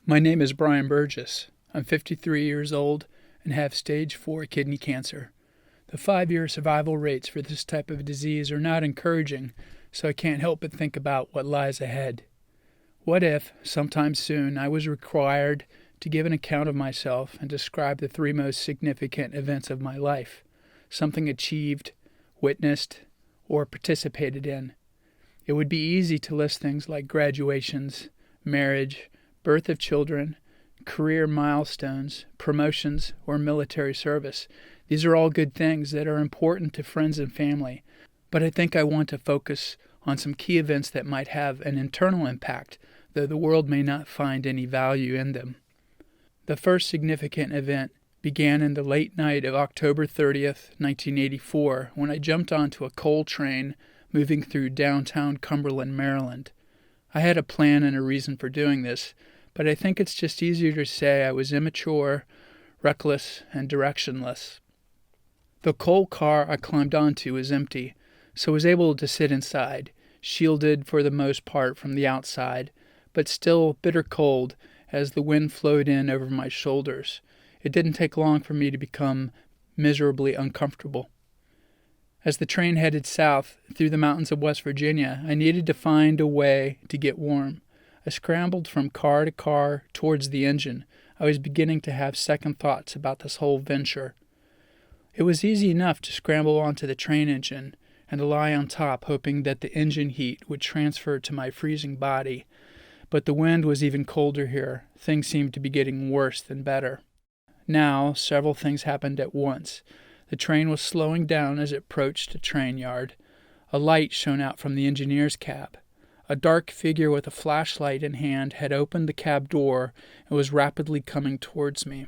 My name is Brian Burgess. I'm 53 years old and have stage 4 kidney cancer. The 5-year survival rates for this type of disease are not encouraging, so I can't help but think about what lies ahead. What if, sometime soon, I was required to give an account of myself and describe the 3 most significant events of my life, something achieved, witnessed, or participated in? It would be easy to list things like graduations, marriage, birth of children, career milestones, promotions, or military service. These are all good things that are important to friends and family, but I think I want to focus on some key events that might have an internal impact, though the world may not find any value in them. The first significant event began in the late night of October 30th, 1984, when I jumped onto a coal train moving through downtown Cumberland, Maryland. I had a plan and a reason for doing this, but I think it's just easier to say I was immature, reckless, and directionless. The coal car I climbed onto was empty, so I was able to sit inside, shielded for the most part from the outside, but still bitter cold as the wind flowed in over my shoulders. It didn't take long for me to become miserably uncomfortable. As the train headed south through the mountains of West Virginia, I needed to find a way to get warm. I scrambled from car to car towards the engine. I was beginning to have second thoughts about this whole venture. It was easy enough to scramble onto the train engine and to lie on top, hoping that the engine heat would transfer to my freezing body. But the wind was even colder here. Things seemed to be getting worse than better. Now, several things happened at once. The train was slowing down as it approached a train yard. A light shone out from the engineer's cab. A dark figure with a flashlight in hand had opened the cab door and was rapidly coming towards me.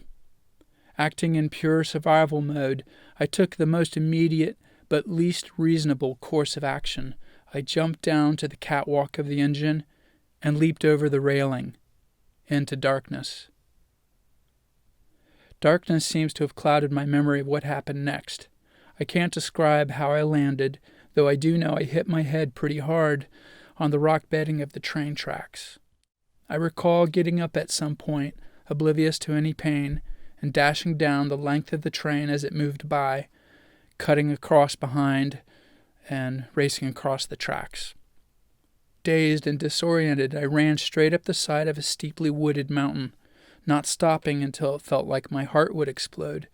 Acting in pure survival mode, I took the most immediate but least reasonable course of action. I jumped down to the catwalk of the engine and leaped over the railing into darkness. Darkness seems to have clouded my memory of what happened next. I can't describe how I landed, though I do know I hit my head pretty hard on the rock bedding of the train tracks. I recall getting up at some point, oblivious to any pain, and dashing down the length of the train as it moved by, cutting across behind and racing across the tracks. Dazed and disoriented, I ran straight up the side of a steeply wooded mountain, not stopping until it felt like my heart would explode.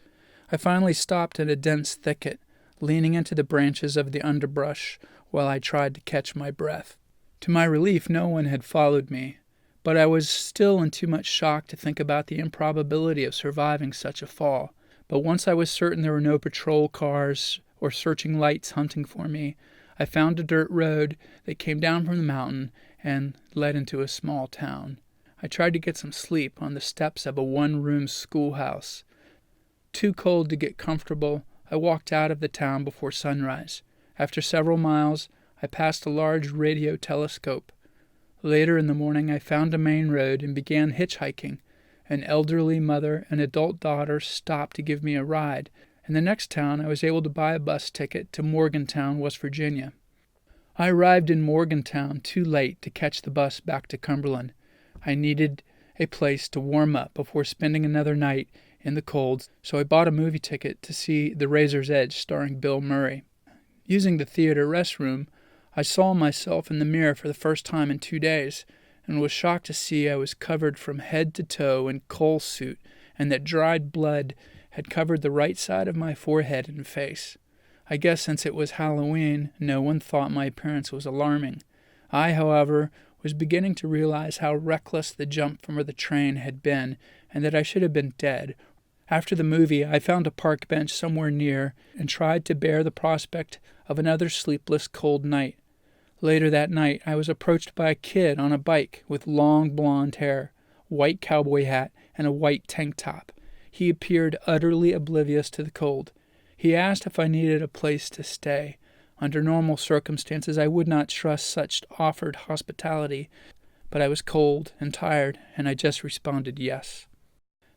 I finally stopped in a dense thicket, leaning into the branches of the underbrush while I tried to catch my breath. To my relief, no one had followed me, but I was still in too much shock to think about the improbability of surviving such a fall. But once I was certain there were no patrol cars or searching lights hunting for me, I found a dirt road that came down from the mountain and led into a small town. I tried to get some sleep on the steps of a one-room schoolhouse. Too cold to get comfortable, I walked out of the town before sunrise. After several miles, I passed a large radio telescope. Later in the morning, I found a main road and began hitchhiking. An elderly mother and adult daughter stopped to give me a ride. In the next town, I was able to buy a bus ticket to Morgantown, West Virginia. I arrived in Morgantown too late to catch the bus back to Cumberland. I needed a place to warm up before spending another night in the cold, so I bought a movie ticket to see The Razor's Edge starring Bill Murray. Using the theater restroom, I saw myself in the mirror for the first time in 2 days and was shocked to see I was covered from head to toe in coal soot and that dried blood had covered the right side of my forehead and face. I guess since it was Halloween, no one thought my appearance was alarming. I, however, was beginning to realize how reckless the jump from the train had been and that I should have been dead. After the movie, I found a park bench somewhere near and tried to bear the prospect of another sleepless, cold night. Later that night, I was approached by a kid on a bike with long blonde hair, white cowboy hat, and a white tank top. He appeared utterly oblivious to the cold. He asked if I needed a place to stay. Under normal circumstances, I would not trust such offered hospitality, but I was cold and tired, and I just responded yes.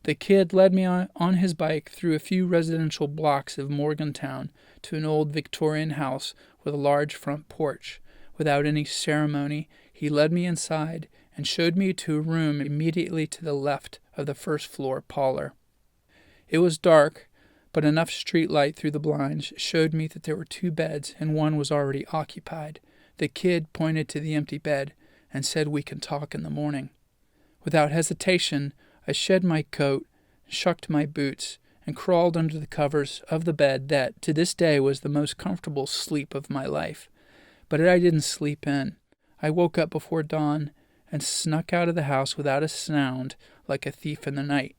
The kid led me on his bike through a few residential blocks of Morgantown to an old Victorian house with a large front porch. Without any ceremony, He led me inside and showed me to a room immediately to the left of the first-floor parlor. It was dark, but enough street light through the blinds showed me that there were 2 beds and one was already occupied. The kid pointed to the empty bed and said, "We can talk in the morning." Without hesitation, I shed my coat, shucked my boots, and crawled under the covers of the bed that, to this day, was the most comfortable sleep of my life. But I didn't sleep in. I woke up before dawn and snuck out of the house without a sound, like a thief in the night.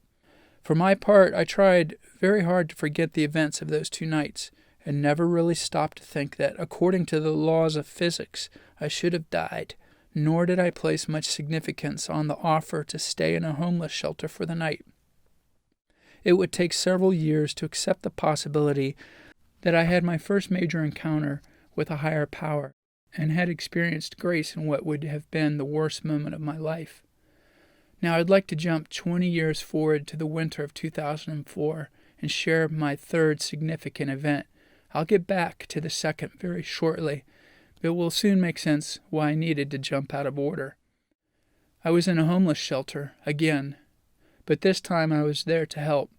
For my part, I tried very hard to forget the events of those 2 nights, and never really stopped to think that, according to the laws of physics, I should have died, nor did I place much significance on the offer to stay in a homeless shelter for the night. It would take several years to accept the possibility that I had my first major encounter with a higher power, and had experienced grace in what would have been the worst moment of my life. Now I'd like to jump 20 years forward to the winter of 2004 and share my third significant event. I'll get back to the second very shortly, but it will soon make sense why I needed to jump out of order. I was in a homeless shelter, again, but this time I was there to help.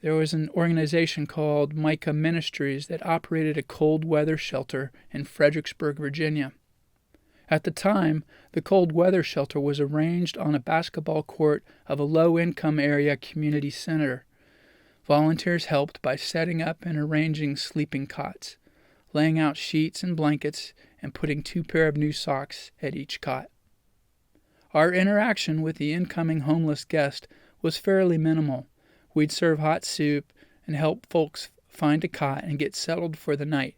There was an organization called Micah Ministries that operated a cold weather shelter in Fredericksburg, Virginia. At the time, the cold weather shelter was arranged on a basketball court of a low-income area community center. Volunteers helped by setting up and arranging sleeping cots, laying out sheets and blankets, and putting 2 pairs of new socks at each cot. Our interaction with the incoming homeless guest was fairly minimal. We'd serve hot soup and help folks find a cot and get settled for the night,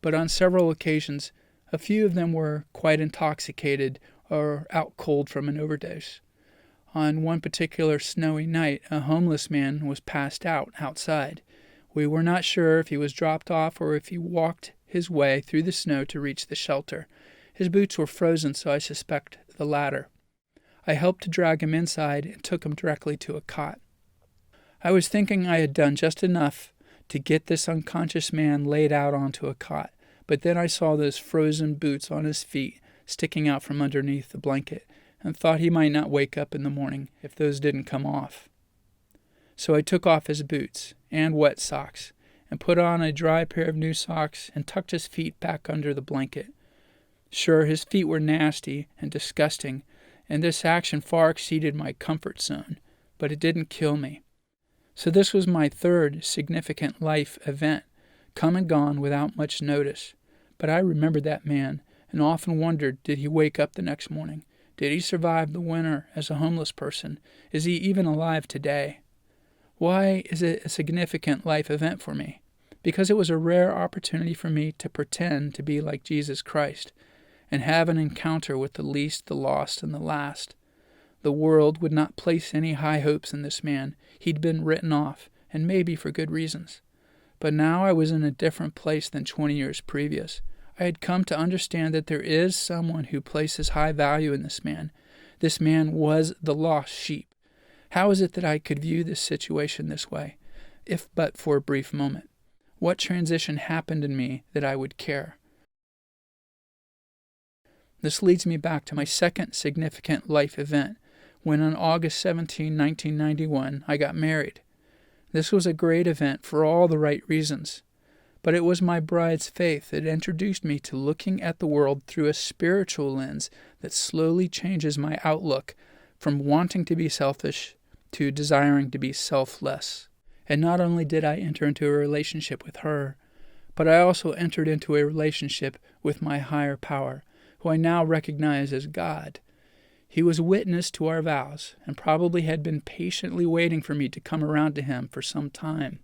but on several occasions, a few of them were quite intoxicated or out cold from an overdose. On one particular snowy night, a homeless man was passed out outside. We were not sure if he was dropped off or if he walked his way through the snow to reach the shelter. His boots were frozen, so I suspect the latter. I helped to drag him inside and took him directly to a cot. I was thinking I had done just enough to get this unconscious man laid out onto a cot, but then I saw those frozen boots on his feet sticking out from underneath the blanket, and thought he might not wake up in the morning if those didn't come off. So I took off his boots and wet socks, and put on a dry pair of new socks and tucked his feet back under the blanket. Sure, his feet were nasty and disgusting, and this action far exceeded my comfort zone, but it didn't kill me. So this was my third significant life event, come and gone without much notice. But I remembered that man, and often wondered, did he wake up the next morning? Did he survive the winter as a homeless person? Is he even alive today? Why is it a significant life event for me? Because it was a rare opportunity for me to pretend to be like Jesus Christ and have an encounter with the least, the lost, and the last. The world would not place any high hopes in this man. He'd been written off, and maybe for good reasons. But now I was in a different place than 20 years previous. I had come to understand that there is someone who places high value in this man. This man was the lost sheep. How is it that I could view this situation this way, if but for a brief moment? What transition happened in me that I would care? This leads me back to my second significant life event, when on August 17, 1991, I got married. This was a great event for all the right reasons, but it was my bride's faith that introduced me to looking at the world through a spiritual lens that slowly changes my outlook from wanting to be selfish to desiring to be selfless. And not only did I enter into a relationship with her, but I also entered into a relationship with my higher power, who I now recognize as God. He was witness to our vows, and probably had been patiently waiting for me to come around to him for some time.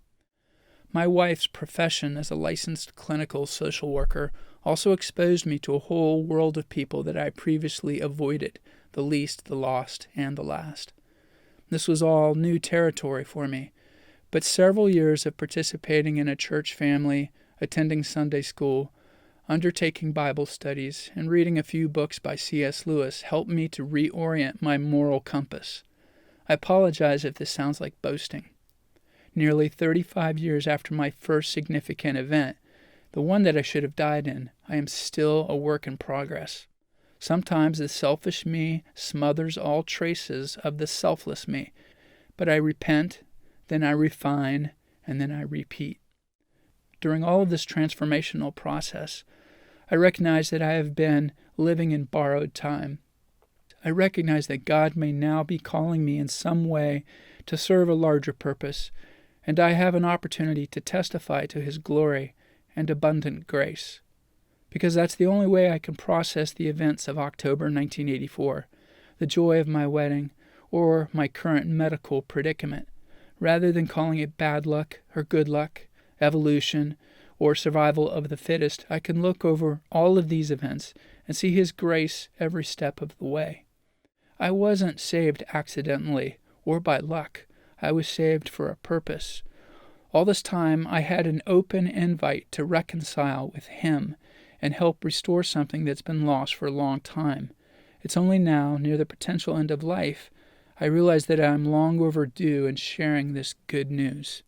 My wife's profession as a licensed clinical social worker also exposed me to a whole world of people that I previously avoided, the least, the lost, and the last. This was all new territory for me, but several years of participating in a church family, attending Sunday school, undertaking Bible studies, and reading a few books by C.S. Lewis helped me to reorient my moral compass. I apologize if this sounds like boasting. Nearly 35 years after my first significant event, the one that I should have died in, I am still a work in progress. Sometimes the selfish me smothers all traces of the selfless me, but I repent, then I refine, and then I repeat. During all of this transformational process, I recognize that I have been living in borrowed time. I recognize that God may now be calling me in some way to serve a larger purpose, and I have an opportunity to testify to His glory and abundant grace. Because that's the only way I can process the events of October 1984, the joy of my wedding, or my current medical predicament, rather than calling it bad luck or good luck, evolution, or survival of the fittest. I can look over all of these events and see His grace every step of the way. I wasn't saved accidentally or by luck. I was saved for a purpose. All this time, I had an open invite to reconcile with Him and help restore something that's been lost for a long time. It's only now, near the potential end of life, I realize that I'm long overdue in sharing this good news.